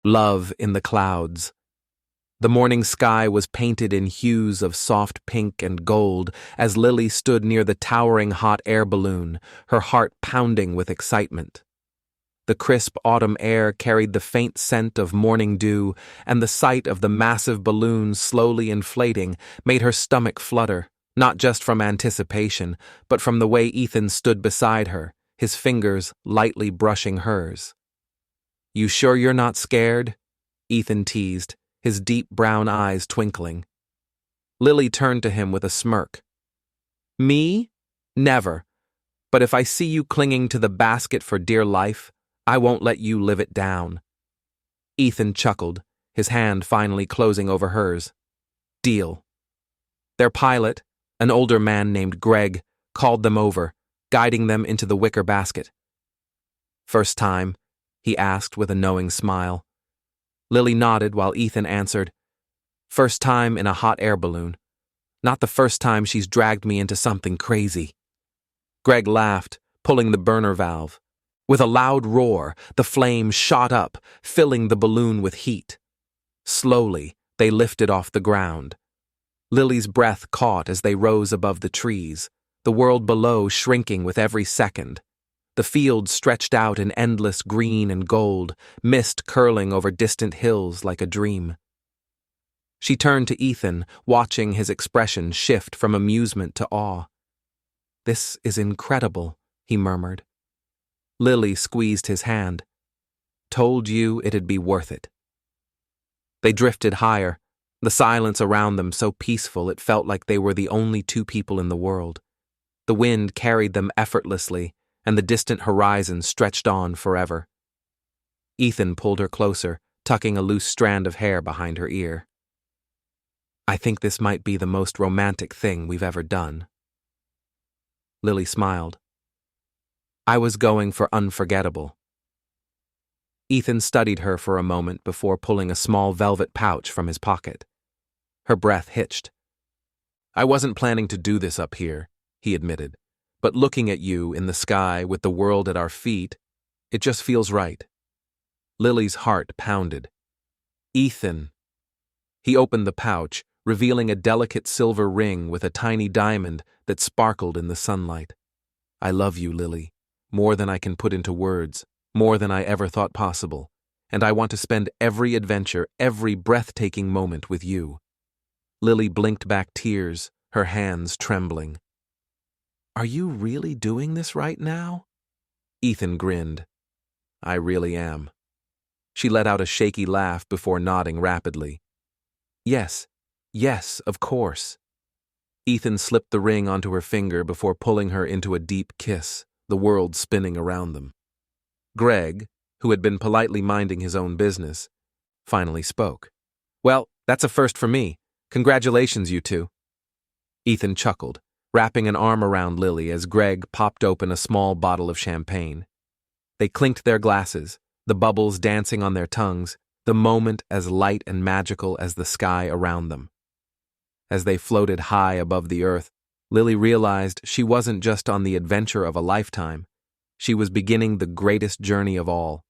Love in the clouds. The morning sky was painted in hues of soft pink and gold as Lily stood near the towering hot air balloon, her heart pounding with excitement. The crisp autumn air carried the faint scent of morning dew, and the sight of the massive balloon slowly inflating made her stomach flutter, not just from anticipation, but from the way Ethan stood beside her, his fingers lightly brushing hers. "You sure you're not scared?" Ethan teased, his deep brown eyes twinkling. Lily turned to him with a smirk. "Me? Never. But if I see you clinging to the basket for dear life, I won't let you live it down." Ethan chuckled, his hand finally closing over hers. "Deal." Their pilot, an older man named Greg, called them over, guiding them into the wicker basket. "First time?" he asked with a knowing smile. Lily nodded while Ethan answered, "First time in a hot air balloon. Not the first time she's dragged me into something crazy." Greg laughed, pulling the burner valve. With a loud roar, the flame shot up, filling the balloon with heat. Slowly, they lifted off the ground. Lily's breath caught as they rose above the trees, the world below shrinking with every second. The field stretched out in endless green and gold, mist curling over distant hills like a dream. She turned to Ethan, watching his expression shift from amusement to awe. "This is incredible," he murmured. Lily squeezed his hand. "Told you it'd be worth it." They drifted higher, the silence around them so peaceful it felt like they were the only two people in the world. The wind carried them effortlessly, and the distant horizon stretched on forever. Ethan pulled her closer, tucking a loose strand of hair behind her ear. "I think this might be the most romantic thing we've ever done." Lily smiled. "I was going for unforgettable." Ethan studied her for a moment before pulling a small velvet pouch from his pocket. Her breath hitched. "I wasn't planning to do this up here," he admitted, "but looking at you in the sky with the world at our feet, it just feels right." Lily's heart pounded. "Ethan." He opened the pouch, revealing a delicate silver ring with a tiny diamond that sparkled in the sunlight. "I love you, Lily, more than I can put into words, more than I ever thought possible, and I want to spend every adventure, every breathtaking moment with you." Lily blinked back tears, her hands trembling. "Are you really doing this right now?" Ethan grinned. "I really am." She let out a shaky laugh before nodding rapidly. Yes, of course." Ethan slipped the ring onto her finger before pulling her into a deep kiss, the world spinning around them. Greg, who had been politely minding his own business, finally spoke. "Well, that's a first for me. Congratulations, you two." Ethan chuckled, wrapping an arm around Lily as Greg popped open a small bottle of champagne. They clinked their glasses, the bubbles dancing on their tongues, the moment as light and magical as the sky around them. As they floated high above the earth, Lily realized she wasn't just on the adventure of a lifetime. She was beginning the greatest journey of all,